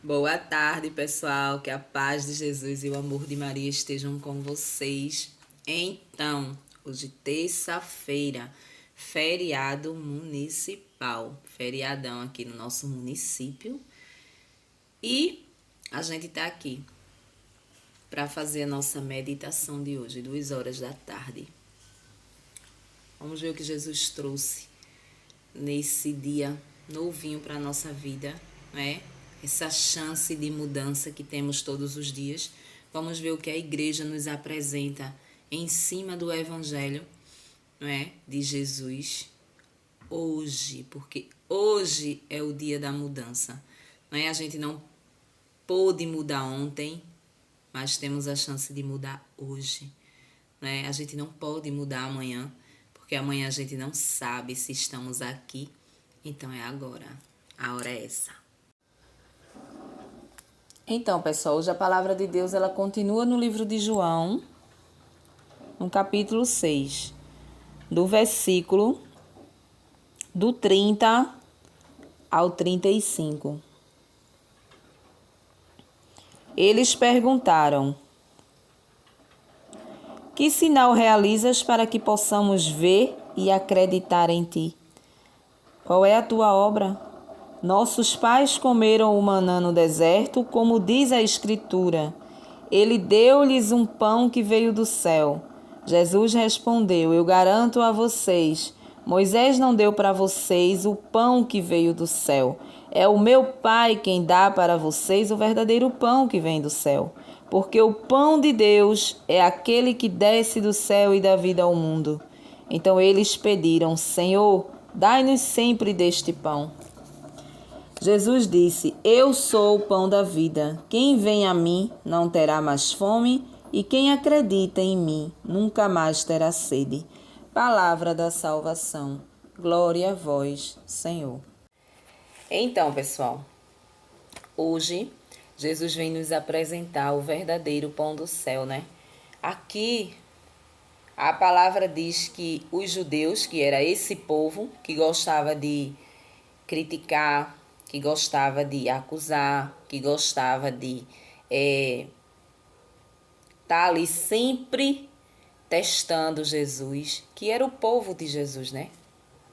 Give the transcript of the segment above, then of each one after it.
Boa tarde, pessoal. Que a paz de Jesus e o amor de Maria estejam com vocês. Então, hoje, terça-feira, feriado municipal. Feriadão aqui no nosso município. E a gente tá aqui para fazer a nossa meditação de hoje, 2 horas da tarde. Vamos ver o que Jesus trouxe nesse dia novinho para a nossa vida, né? Essa chance de mudança que temos todos os dias. Vamos ver o que a igreja nos apresenta em cima do evangelho, não é? De Jesus hoje, porque hoje é o dia da mudança, não é? A gente não pôde mudar ontem, mas temos a chance de mudar hoje, né? A gente não pode mudar amanhã, porque amanhã a gente não sabe se estamos aqui. Então é agora, a hora é essa. Então, pessoal, hoje a palavra de Deus ela continua no livro de João, no capítulo 6, do versículo do 30 ao 35. Eles perguntaram: que sinal realizas para que possamos ver e acreditar em ti? Qual é a tua obra? Nossos pais comeram o maná no deserto, como diz a Escritura. Ele deu-lhes um pão que veio do céu. Jesus respondeu: eu garanto a vocês, Moisés não deu para vocês o pão que veio do céu. É o meu Pai quem dá para vocês o verdadeiro pão que vem do céu. Porque o pão de Deus é aquele que desce do céu e dá vida ao mundo. Então eles pediram: Senhor, dai-nos sempre deste pão. Jesus disse: eu sou o pão da vida. Quem vem a mim não terá mais fome, e quem acredita em mim nunca mais terá sede. Palavra da salvação. Glória a vós, Senhor. Então, pessoal, hoje Jesus vem nos apresentar o verdadeiro pão do céu, né? Aqui a palavra diz que os judeus, que era esse povo que gostava de criticar, que gostava de acusar, que gostava de tá ali sempre testando Jesus, que era o povo de Jesus, né?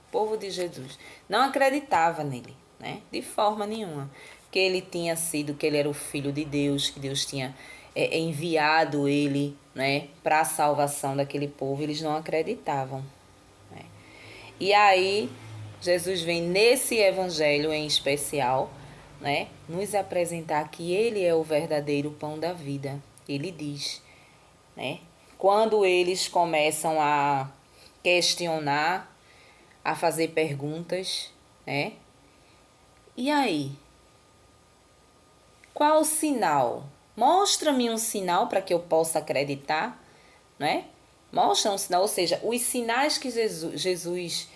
O povo de Jesus. Não acreditava nele, né? De forma nenhuma. Que ele tinha sido, que ele era o filho de Deus, que Deus tinha enviado ele, né? Para a salvação daquele povo. Eles não acreditavam, né? E aí Jesus vem nesse evangelho em especial, né, nos apresentar que ele é o verdadeiro pão da vida. Ele diz, né, quando eles começam a questionar, a fazer perguntas, né? E aí? Qual o sinal? Mostra-me um sinal para que eu possa acreditar, né? Mostra um sinal, ou seja, os sinais que Jesus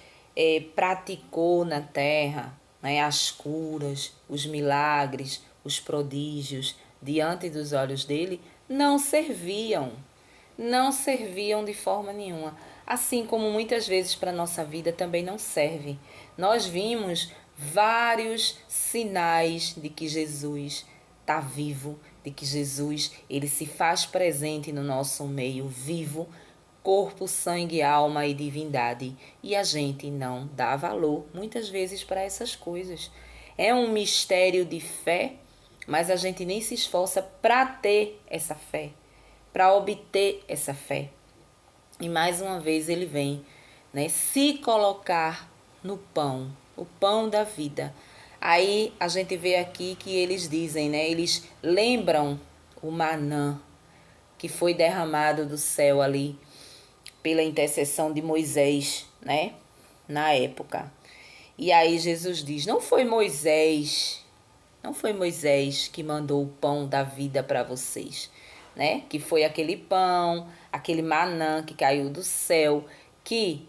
praticou na terra, né? As curas, os milagres, os prodígios diante dos olhos dele, não serviam de forma nenhuma. Assim como muitas vezes para a nossa vida também não serve. Nós vimos vários sinais de que Jesus está vivo, de que Jesus ele se faz presente no nosso meio vivo, corpo, sangue, alma e divindade. E a gente não dá valor muitas vezes para essas coisas. É um mistério de fé, mas a gente nem se esforça para ter essa fé, para obter essa fé. E mais uma vez ele vem, né, se colocar no pão, o pão da vida. Aí a gente vê aqui que eles dizem, né, eles lembram o manã que foi derramado do céu ali pela intercessão de Moisés, né, na época. E aí Jesus diz: não foi Moisés que mandou o pão da vida para vocês, né? Que foi aquele pão, aquele manã que caiu do céu, que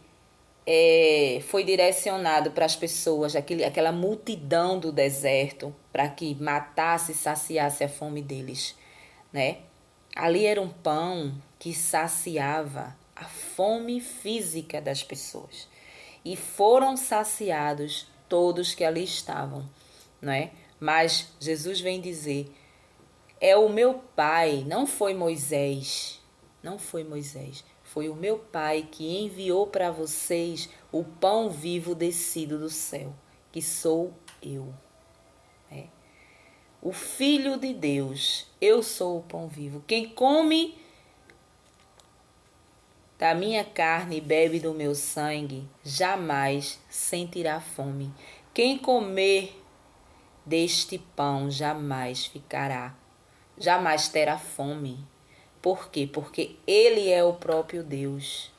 foi direcionado para as pessoas, aquela multidão do deserto, para que matasse e saciasse a fome deles, né? Ali era um pão que saciava a fome física das pessoas. E foram saciados todos que ali estavam, né? Mas Jesus vem dizer, é o meu Pai, não foi Moisés, não foi Moisés, foi o meu Pai que enviou para vocês o pão vivo descido do céu, que sou eu. O Filho de Deus, eu sou o pão vivo. Quem come da minha carne e bebe do meu sangue, jamais sentirá fome. Quem comer deste pão jamais jamais terá fome. Por quê? Porque ele é o próprio Deus.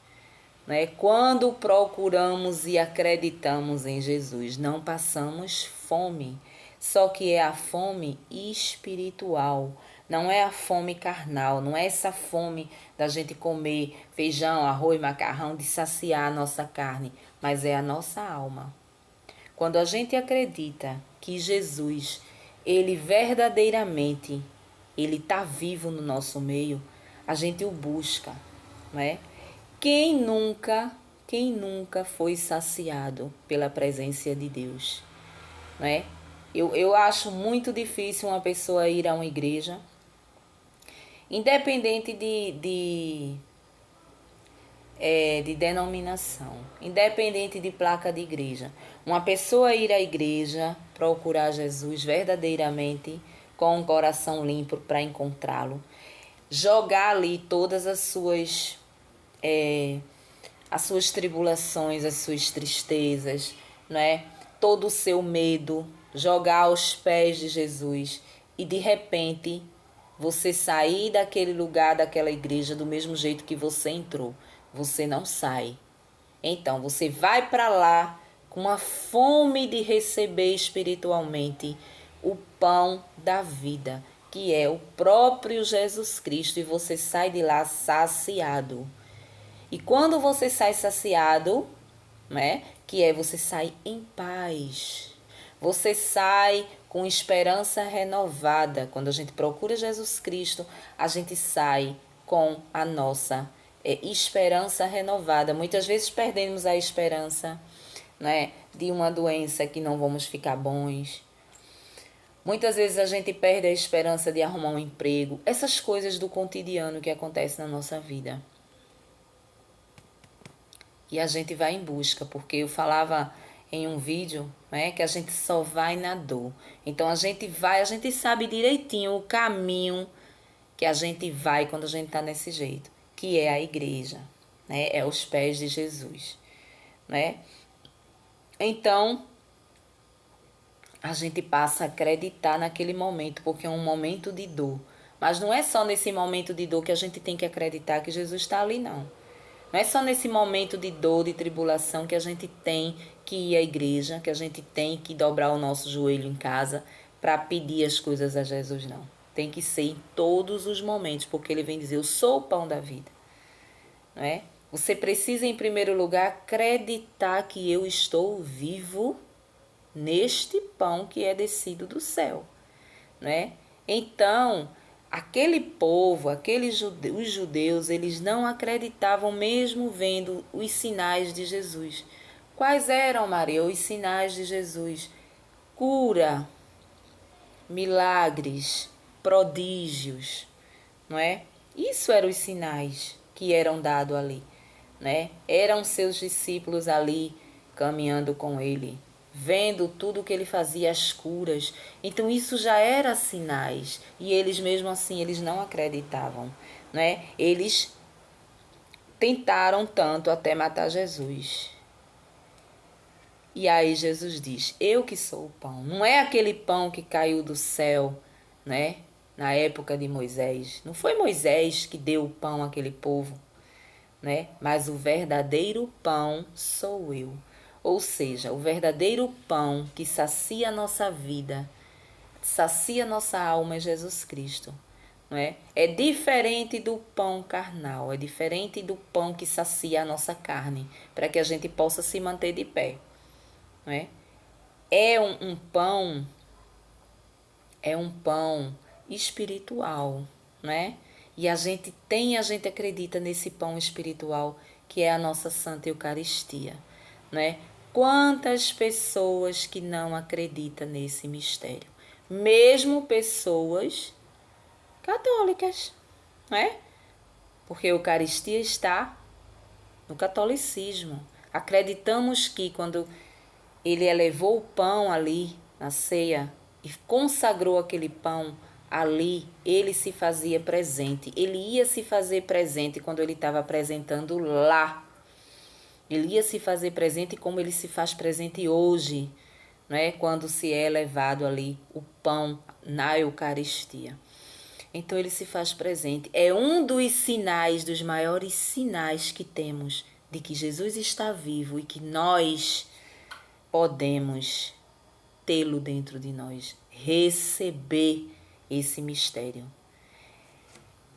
Né? Quando procuramos e acreditamos em Jesus, não passamos fome. Só que é a fome espiritual, não é a fome carnal, não é essa fome da gente comer feijão, arroz, macarrão, de saciar a nossa carne, mas é a nossa alma. Quando a gente acredita que Jesus, ele verdadeiramente, ele está vivo no nosso meio, a gente o busca, não é? Quem nunca foi saciado pela presença de Deus, né? Eu acho muito difícil uma pessoa ir a uma igreja, independente de denominação, independente de placa de igreja. Uma pessoa ir à igreja, procurar Jesus verdadeiramente, com um coração limpo para encontrá-lo, jogar ali todas as suas tribulações, as suas tristezas, não é? Todo o seu medo, jogar aos pés de Jesus e de repente você sair daquele lugar, daquela igreja do mesmo jeito que você entrou. Você não sai. Então você vai para lá com a fome de receber espiritualmente o pão da vida, que é o próprio Jesus Cristo, e você sai de lá saciado. E quando você sai saciado, né, que é você sai em paz. Você sai com esperança renovada. Quando a gente procura Jesus Cristo, a gente sai com a nossa esperança renovada. Muitas vezes perdemos a esperança, né, de uma doença que não vamos ficar bons. Muitas vezes a gente perde a esperança de arrumar um emprego. Essas coisas do cotidiano que acontecem na nossa vida. E a gente vai em busca, porque eu falava em um vídeo, né, que a gente só vai na dor. Então a gente sabe direitinho o caminho que a gente vai quando a gente está nesse jeito, que é a igreja, né, é os pés de Jesus, né? Então a gente passa a acreditar naquele momento, porque é um momento de dor. Mas não é só nesse momento de dor que a gente tem que acreditar que Jesus está ali, não. Não é só nesse momento de dor, de tribulação que a gente tem que ir à igreja, que a gente tem que dobrar o nosso joelho em casa para pedir as coisas a Jesus, não. Tem que ser em todos os momentos, porque ele vem dizer, eu sou o pão da vida. Não é? Você precisa, em primeiro lugar, acreditar que eu estou vivo neste pão que é descido do céu. Não é? Então, aquele povo, os judeus, eles não acreditavam mesmo vendo os sinais de Jesus. Quais eram, Maria, os sinais de Jesus? Cura, milagres, prodígios, não é? Isso eram os sinais que eram dados ali, né? Eram seus discípulos ali caminhando com ele, vendo tudo que ele fazia, as curas. Então isso já era sinais. E eles mesmo assim, eles não acreditavam, né? Eles tentaram tanto até matar Jesus. E aí Jesus diz, eu que sou o pão. Não é aquele pão que caiu do céu, né? Na época de Moisés. Não foi Moisés que deu o pão àquele povo, né? Mas o verdadeiro pão sou eu. Ou seja, o verdadeiro pão que sacia a nossa vida, sacia a nossa alma é Jesus Cristo. Não é? É diferente do pão carnal, é diferente do pão que sacia a nossa carne, para que a gente possa se manter de pé. Não é? É um pão espiritual, né? E a gente acredita nesse pão espiritual que é a nossa Santa Eucaristia, né? Quantas pessoas que não acreditam nesse mistério? mesmo pessoas católicas, não é? Porque a Eucaristia está no catolicismo. Acreditamos que quando ele elevou o pão ali na ceia e consagrou aquele pão ali, ele se fazia presente. Ele ia se fazer presente quando ele estava apresentando lá. Ele ia se fazer presente como ele se faz presente hoje, né? Quando se é elevado ali o pão na Eucaristia. Então ele se faz presente. É um dos sinais, dos maiores sinais que temos de que Jesus está vivo e que nós podemos tê-lo dentro de nós, receber esse mistério.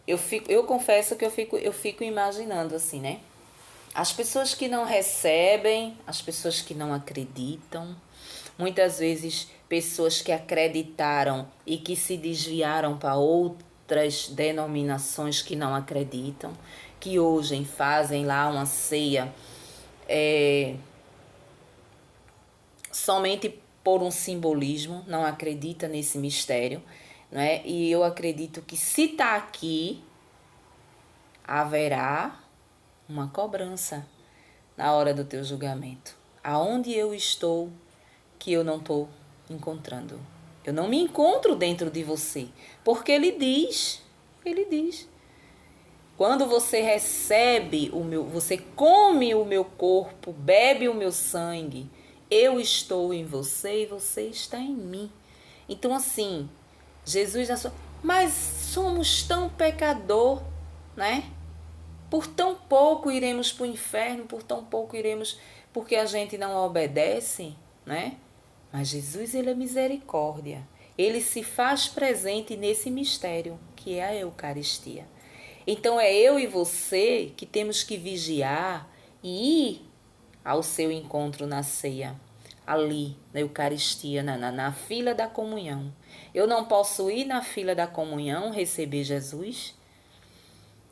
Eu confesso que eu fico imaginando assim, né? As pessoas que não recebem, as pessoas que não acreditam, muitas vezes pessoas que acreditaram e que se desviaram para outras denominações que não acreditam, que hoje fazem lá uma ceia somente por um simbolismo, não acredita nesse mistério, não é? E eu acredito que se está aqui, haverá uma cobrança na hora do teu julgamento. Aonde eu estou que eu não estou encontrando? Eu não me encontro dentro de você, porque ele diz, quando você recebe você come o meu corpo, bebe o meu sangue, eu estou em você e você está em mim. Então assim, Jesus na sua... Mas somos tão pecador, né? Por tão pouco iremos para o inferno, por tão pouco iremos porque a gente não obedece, né? Mas Jesus, ele é misericórdia. Ele se faz presente nesse mistério, que é a Eucaristia. Então é eu e você que temos que vigiar e ir ao seu encontro na ceia, ali na Eucaristia, na fila da comunhão. Eu não posso ir na fila da comunhão receber Jesus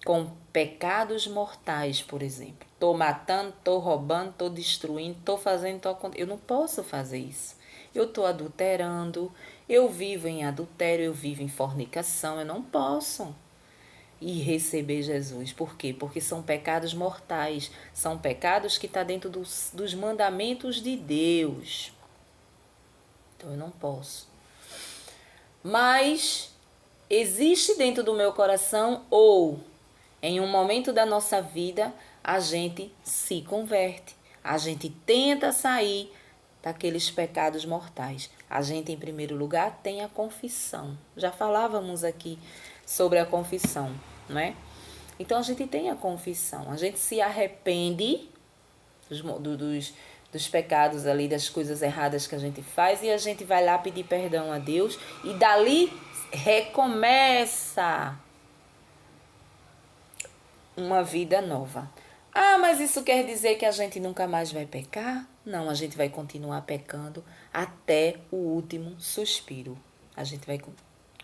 com pecados mortais, por exemplo. Estou matando, estou roubando, estou destruindo, estou fazendo... Eu não posso fazer isso. Eu estou adulterando, eu vivo em adultério, eu vivo em fornicação, eu não posso ir receber Jesus. Por quê? Porque são pecados mortais, são pecados que estão dentro dos mandamentos de Deus. Então eu não posso. Mas existe dentro do meu coração, ou em um momento da nossa vida, a gente se converte. A gente tenta sair daqueles pecados mortais. A gente, em primeiro lugar, tem a confissão. Já falávamos aqui sobre a confissão, não é? Então, a gente tem a confissão. A gente se arrepende dos pecados ali, das coisas erradas que a gente faz, e a gente vai lá pedir perdão a Deus, e dali recomeça uma vida nova. Ah, mas isso quer dizer que a gente nunca mais vai pecar? Não, a gente vai continuar pecando até o último suspiro. A gente vai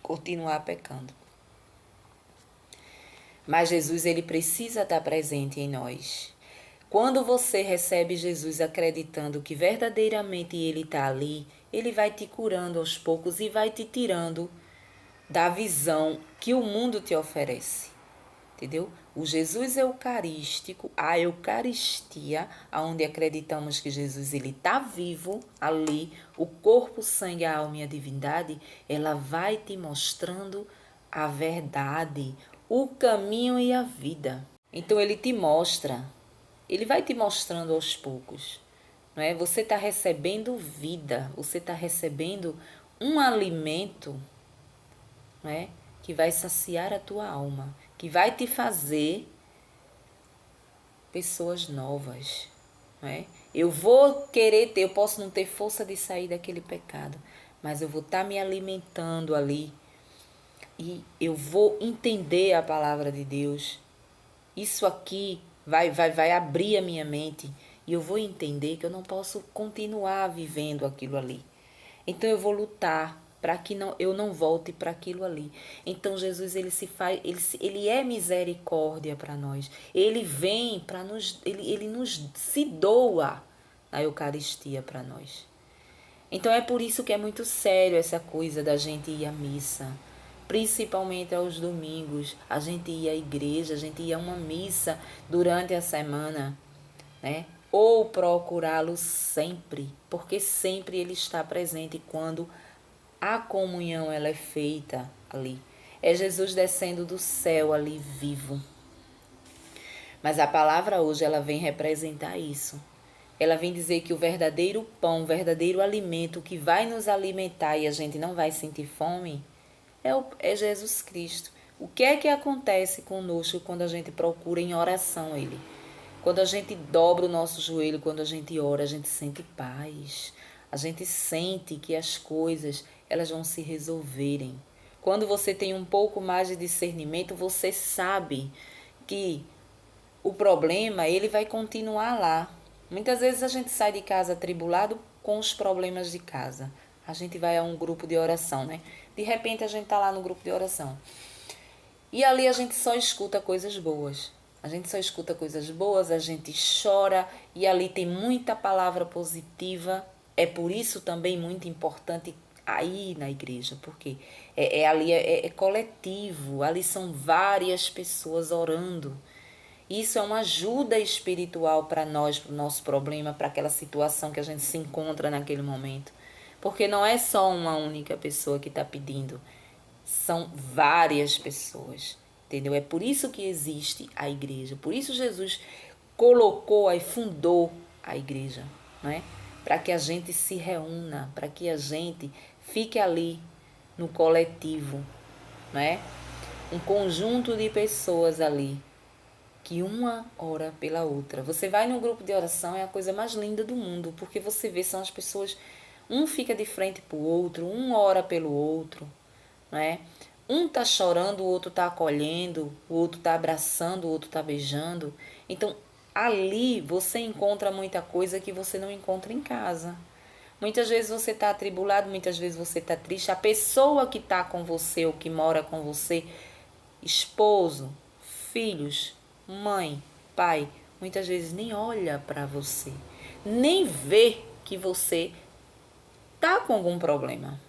continuar pecando. Mas Jesus, ele precisa estar presente em nós. Quando você recebe Jesus acreditando que verdadeiramente ele está ali, ele vai te curando aos poucos e vai te tirando da visão que o mundo te oferece. Entendeu? O Jesus eucarístico, a Eucaristia, onde acreditamos que Jesus ele está vivo ali, o corpo, o sangue, a alma e a divindade, ela vai te mostrando a verdade, o caminho e a vida. Então ele te mostra, ele vai te mostrando aos poucos. Não é? Você está recebendo vida, você está recebendo um alimento, não é? Que vai saciar a tua alma, que vai te fazer pessoas novas, não é? Eu vou querer ter, eu posso não ter força de sair daquele pecado, mas eu vou estar me alimentando ali e eu vou entender a palavra de Deus. Isso aqui vai abrir a minha mente e eu vou entender que eu não posso continuar vivendo aquilo ali. Então eu vou lutar para que eu não volte para aquilo ali. Então Jesus ele é misericórdia para nós. Ele vem ele nos se doa na Eucaristia para nós. Então é por isso que é muito sério essa coisa da gente ir à missa. Principalmente aos domingos, a gente ia à igreja, a gente ia a uma missa durante a semana, né? Ou procurá-lo sempre, porque sempre ele está presente quando a comunhão ela é feita ali. É Jesus descendo do céu ali vivo. Mas a palavra hoje ela vem representar isso. Ela vem dizer que o verdadeiro pão, o verdadeiro alimento que vai nos alimentar e a gente não vai sentir fome é Jesus Cristo. O que é que acontece conosco quando a gente procura em oração Ele? Quando a gente dobra o nosso joelho, quando a gente ora, a gente sente paz. A gente sente que as coisas elas vão se resolverem. Quando você tem um pouco mais de discernimento, você sabe que o problema ele vai continuar lá. Muitas vezes a gente sai de casa atribulado com os problemas de casa. A gente vai a um grupo de oração, né? De repente a gente tá lá no grupo de oração. E ali a gente só escuta coisas boas. A gente só escuta coisas boas, a gente chora e ali tem muita palavra positiva. É por isso também muito importante aí na igreja, porque ali é coletivo, ali são várias pessoas orando. Isso é uma ajuda espiritual para nós, para o nosso problema, para aquela situação que a gente se encontra naquele momento. Porque não é só uma única pessoa que está pedindo, são várias pessoas, entendeu? É por isso que existe a igreja, por isso Jesus colocou e fundou a igreja, não é? Para que a gente se reúna, para que a gente fique ali no coletivo, não é? Um conjunto de pessoas ali que uma ora pela outra. Você vai num grupo de oração, é a coisa mais linda do mundo, porque você vê, são as pessoas, um fica de frente para o outro, um ora pelo outro, não é? Um tá chorando, o outro tá acolhendo, o outro tá abraçando, o outro tá beijando. Então, ali você encontra muita coisa que você não encontra em casa. Muitas vezes você está atribulado, muitas vezes você está triste. A pessoa que está com você ou que mora com você, esposo, filhos, mãe, pai, muitas vezes nem olha para você, nem vê que você tá com algum problema.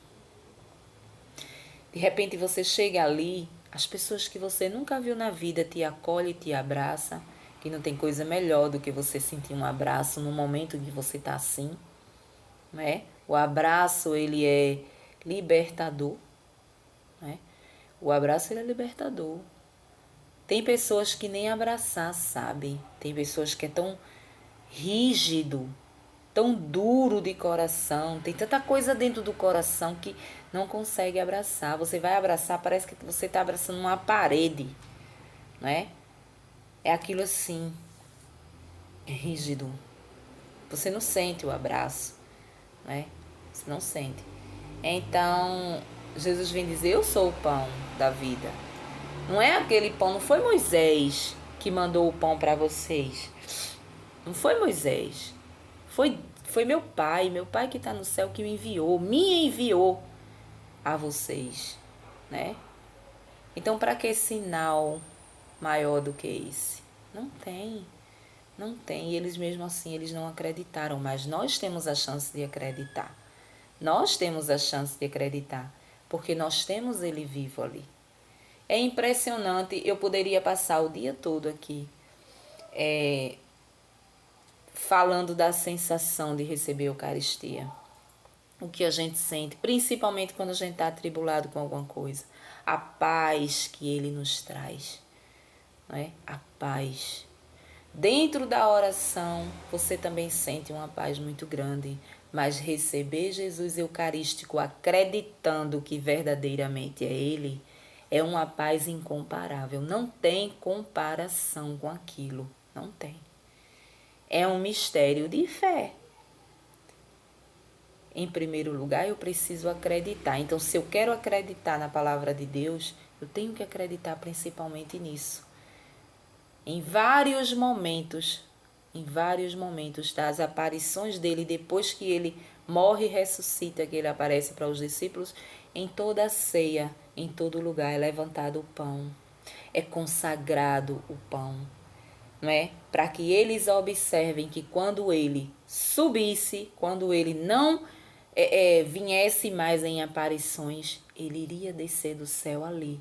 De repente você chega ali, as pessoas que você nunca viu na vida te acolhem, te abraçam, que não tem coisa melhor do que você sentir um abraço no momento que você tá assim, né? O abraço, ele é libertador, né? O abraço, ele é libertador. Tem pessoas que nem abraçar sabem. Tem pessoas que é tão rígido, tão duro de coração. Tem tanta coisa dentro do coração que não consegue abraçar. Você vai abraçar, parece que você está abraçando uma parede, né? É aquilo assim, rígido. Você não sente o abraço, né? Você não sente. Então, Jesus vem dizer, eu sou o pão da vida. Não é aquele pão, não foi Moisés que mandou o pão para vocês. Não foi Moisés. Foi meu pai que está no céu que me enviou a vocês, né? Então, para que sinal maior do que esse? Não tem. Não tem. E eles mesmo assim, eles não acreditaram, mas nós temos a chance de acreditar. Nós temos a chance de acreditar, porque nós temos ele vivo ali. É impressionante, eu poderia passar o dia todo aqui falando da sensação de receber a Eucaristia. O que a gente sente, principalmente quando a gente está atribulado com alguma coisa. A paz que ele nos traz, não é? A paz. Dentro da oração, você também sente uma paz muito grande, mas receber Jesus Eucarístico acreditando que verdadeiramente é Ele, é uma paz incomparável. Não tem comparação com aquilo. Não tem. É um mistério de fé. Em primeiro lugar, eu preciso acreditar. Então, se eu quero acreditar na palavra de Deus, eu tenho que acreditar principalmente nisso. Em vários momentos das aparições dele, depois que ele morre e ressuscita, que ele aparece para os discípulos, em toda a ceia, em todo lugar é levantado o pão, é consagrado o pão, não é? Para que eles observem que quando ele subisse, quando ele não viesse mais em aparições, ele iria descer do céu ali,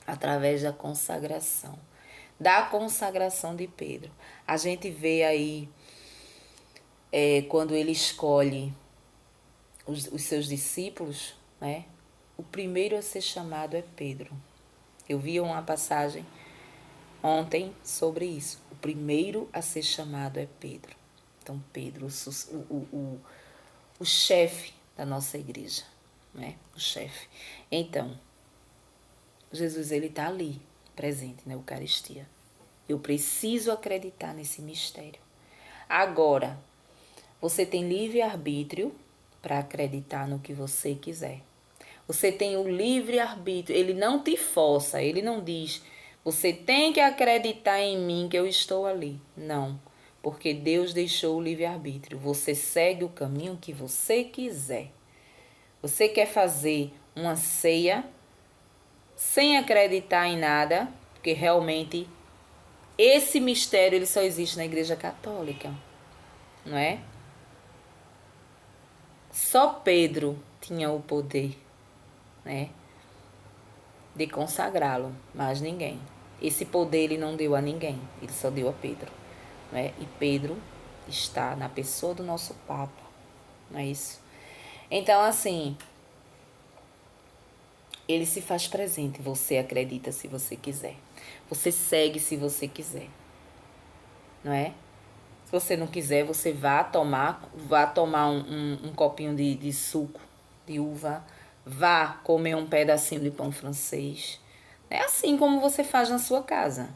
através da consagração. Da consagração de Pedro. A gente vê aí, quando ele escolhe os seus discípulos, né? O primeiro a ser chamado é Pedro. Eu vi uma passagem ontem sobre isso. O primeiro a ser chamado é Pedro. Então, Pedro, o chefe da nossa igreja, né? O chefe. Então, Jesus, ele está ali, presente na Eucaristia. Eu preciso acreditar nesse mistério. Agora, você tem livre-arbítrio para acreditar no que você quiser. Você tem o livre-arbítrio. Ele não te força, ele não diz, você tem que acreditar em mim que eu estou ali. Não, porque Deus deixou o livre-arbítrio. Você segue o caminho que você quiser. Você quer fazer uma ceia sem acreditar em nada, porque realmente esse mistério ele só existe na Igreja Católica, não é? Só Pedro tinha o poder, né, de consagrá-lo, mas ninguém. Esse poder ele não deu a ninguém, ele só deu a Pedro, né? E Pedro está na pessoa do nosso Papa, não é isso? Então, assim, ele se faz presente, você acredita se você quiser. Você segue se você quiser, não é? Se você não quiser, você vá tomar um copinho de suco de uva, vá comer um pedacinho de pão francês. É assim como você faz na sua casa,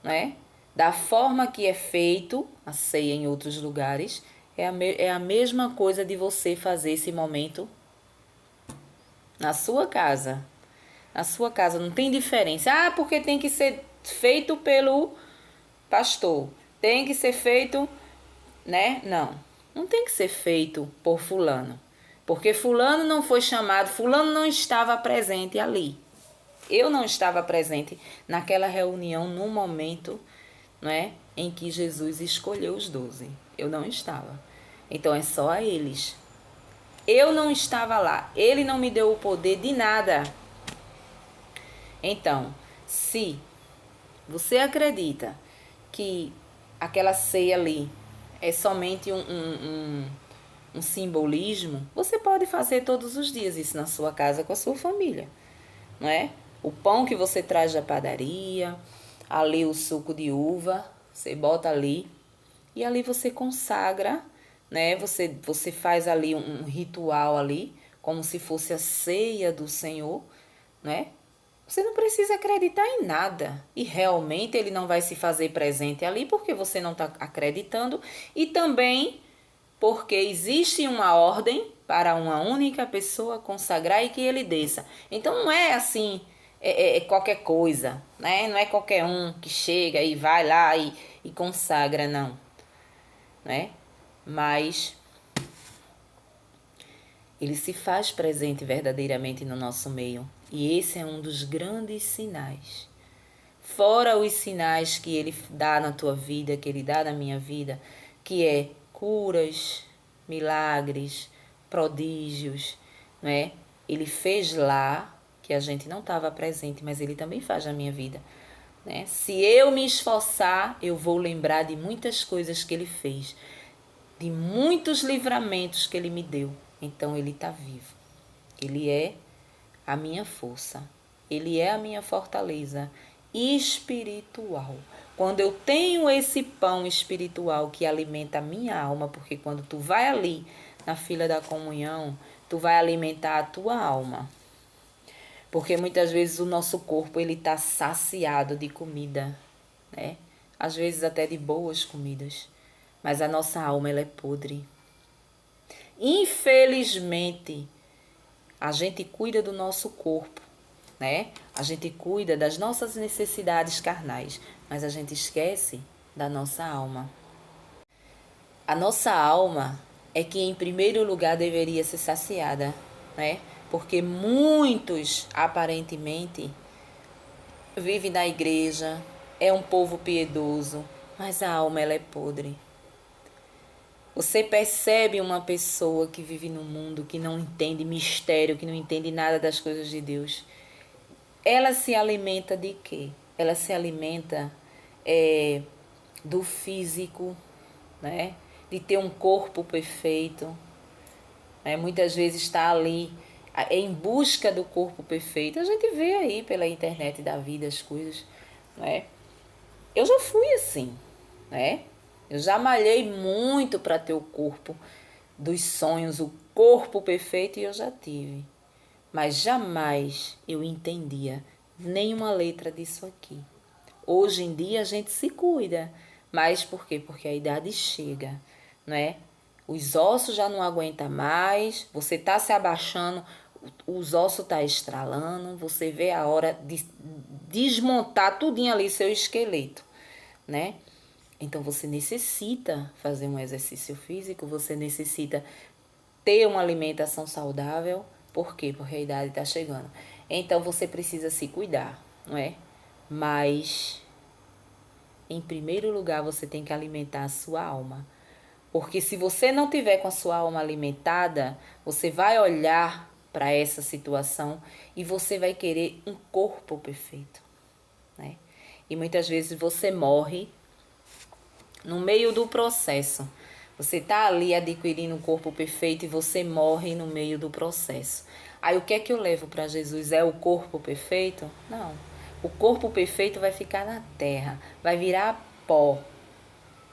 né? Da forma que é feito a ceia em outros lugares, é a mesma coisa de você fazer esse momento na sua casa. Na sua casa não tem diferença. Ah, porque tem que ser feito pelo pastor. Tem que ser feito, né? Não. Não tem que ser feito por fulano. Porque fulano não foi chamado, fulano não estava presente ali. Eu não estava presente naquela reunião no momento, né, em que Jesus escolheu os 12. Eu não estava. Então é só a eles. Eu não estava lá. Ele não me deu o poder de nada. Então, se você acredita que aquela ceia ali é somente um simbolismo, você pode fazer todos os dias isso na sua casa com a sua família, não é? O pão que você traz da padaria, ali o suco de uva, você bota ali e ali você consagra, né? Você faz ali um ritual ali, como se fosse a ceia do Senhor, né? Você não precisa acreditar em nada. E realmente ele não vai se fazer presente ali porque você não está acreditando. E também porque existe uma ordem para uma única pessoa consagrar e que ele desça. Então não é assim, qualquer coisa, né? Não é qualquer um que chega e vai lá e consagra, não. Né? Mas ele se faz presente verdadeiramente no nosso meio. E esse é um dos grandes sinais. Fora os sinais que ele dá na tua vida, que ele dá na minha vida, que é curas, milagres, prodígios, não é? Ele fez lá, que a gente não estava presente, mas ele também faz na minha vida. Né? Se eu me esforçar, eu vou lembrar de muitas coisas que ele fez, de muitos livramentos que ele me deu. Então ele está vivo. Ele é a minha força. Ele é a minha fortaleza espiritual. Quando eu tenho esse pão espiritual que alimenta a minha alma, porque quando tu vai ali na fila da comunhão, tu vai alimentar a tua alma. Porque muitas vezes o nosso corpo ele está saciado de comida, né? Às vezes até de boas comidas, mas a nossa alma ela é podre. Infelizmente, a gente cuida do nosso corpo, né? A gente cuida das nossas necessidades carnais, mas a gente esquece da nossa alma. A nossa alma é que em primeiro lugar deveria ser saciada, né? Porque muitos, aparentemente, vivem na igreja, é um povo piedoso, mas a alma ela é podre. Você percebe uma pessoa que vive num mundo que não entende mistério, que não entende nada das coisas de Deus. Ela se alimenta de quê? Ela se alimenta do físico, né? De ter um corpo perfeito. Né? Muitas vezes está ali em busca do corpo perfeito. A gente vê aí pela internet da vida as coisas, né? Eu já fui assim, né? Eu já malhei muito para ter o corpo dos sonhos, o corpo perfeito, e eu já tive. Mas jamais eu entendia nenhuma letra disso aqui. Hoje em dia a gente se cuida. Mas por quê? Porque a idade chega, né? Os ossos já não aguentam mais, você tá se abaixando, os ossos tá estralando, você vê a hora de desmontar tudinho ali seu esqueleto, né? Então você necessita fazer um exercício físico, você necessita ter uma alimentação saudável. Por quê? Porque a idade está chegando. Então você precisa se cuidar, não é? Mas, em primeiro lugar, você tem que alimentar a sua alma. Porque se você não tiver com a sua alma alimentada, você vai olhar para essa situação e você vai querer um corpo perfeito, né? E muitas vezes você morre no meio do processo. Você está ali adquirindo um corpo perfeito e você morre no meio do processo. Aí o que é que eu levo para Jesus? É o corpo perfeito? Não. O corpo perfeito vai ficar na terra, vai virar pó,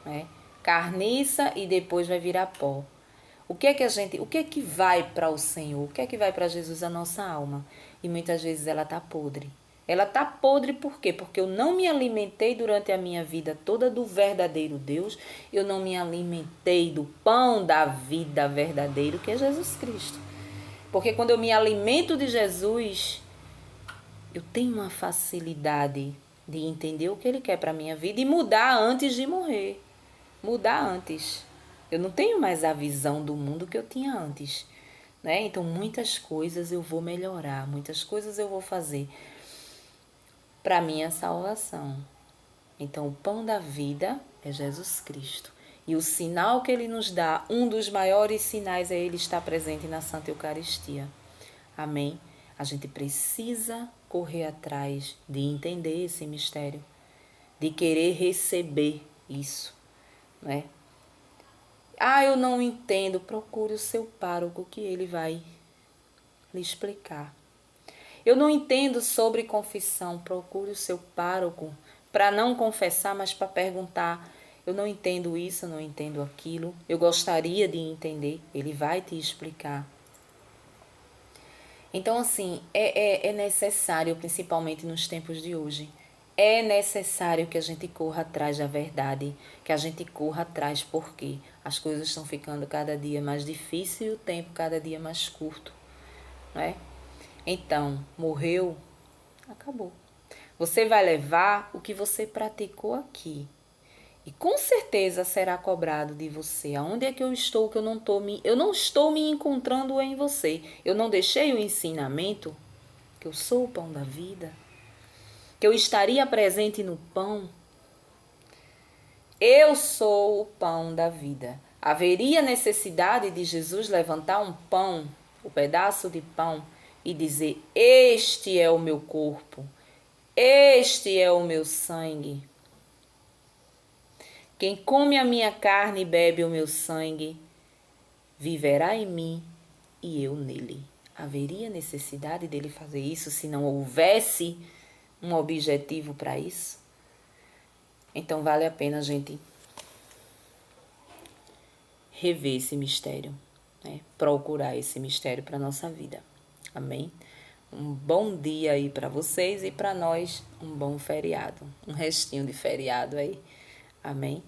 né? Carniça e depois vai virar pó. O que é que vai para o Senhor? O que é que vai para Jesus? A nossa alma. E muitas vezes ela está podre. Ela está podre por quê? Porque eu não me alimentei durante a minha vida toda do verdadeiro Deus. Eu não me alimentei do pão da vida verdadeiro, que é Jesus Cristo. Porque quando eu me alimento de Jesus, eu tenho uma facilidade de entender o que Ele quer para a minha vida e mudar antes de morrer. Mudar antes. Eu não tenho mais a visão do mundo que eu tinha antes, né? Então muitas coisas eu vou melhorar, muitas coisas eu vou fazer para minha salvação. Então o pão da vida é Jesus Cristo. E o sinal que ele nos dá, um dos maiores sinais é ele estar presente na Santa Eucaristia. Amém? A gente precisa correr atrás de entender esse mistério, de querer receber isso, né? Ah, eu não entendo. Procure o seu pároco que ele vai lhe explicar. Eu não entendo sobre confissão. Procure o seu pároco para não confessar, mas para perguntar. Eu não entendo isso, eu não entendo aquilo. Eu gostaria de entender. Ele vai te explicar. Então, assim, é necessário, principalmente nos tempos de hoje, é necessário que a gente corra atrás da verdade, que a gente corra atrás porque as coisas estão ficando cada dia mais difíceis e o tempo cada dia mais curto, não é? Então, morreu, acabou. Você vai levar o que você praticou aqui. E com certeza será cobrado de você. Aonde é que eu estou que eu não estou me encontrando em você. Eu não deixei o ensinamento que eu sou o pão da vida, que eu estaria presente no pão. Eu sou o pão da vida. Haveria necessidade de Jesus levantar um pão, um pedaço de pão e dizer: "Este é o meu corpo, este é o meu sangue. Quem come a minha carne e bebe o meu sangue, viverá em mim e eu nele." Haveria necessidade dele fazer isso se não houvesse um objetivo para isso? Então vale a pena a gente rever esse mistério, né? Procurar esse mistério para a nossa vida. Amém? Um bom dia aí para vocês e para nós um bom feriado. Um restinho de feriado aí. Amém?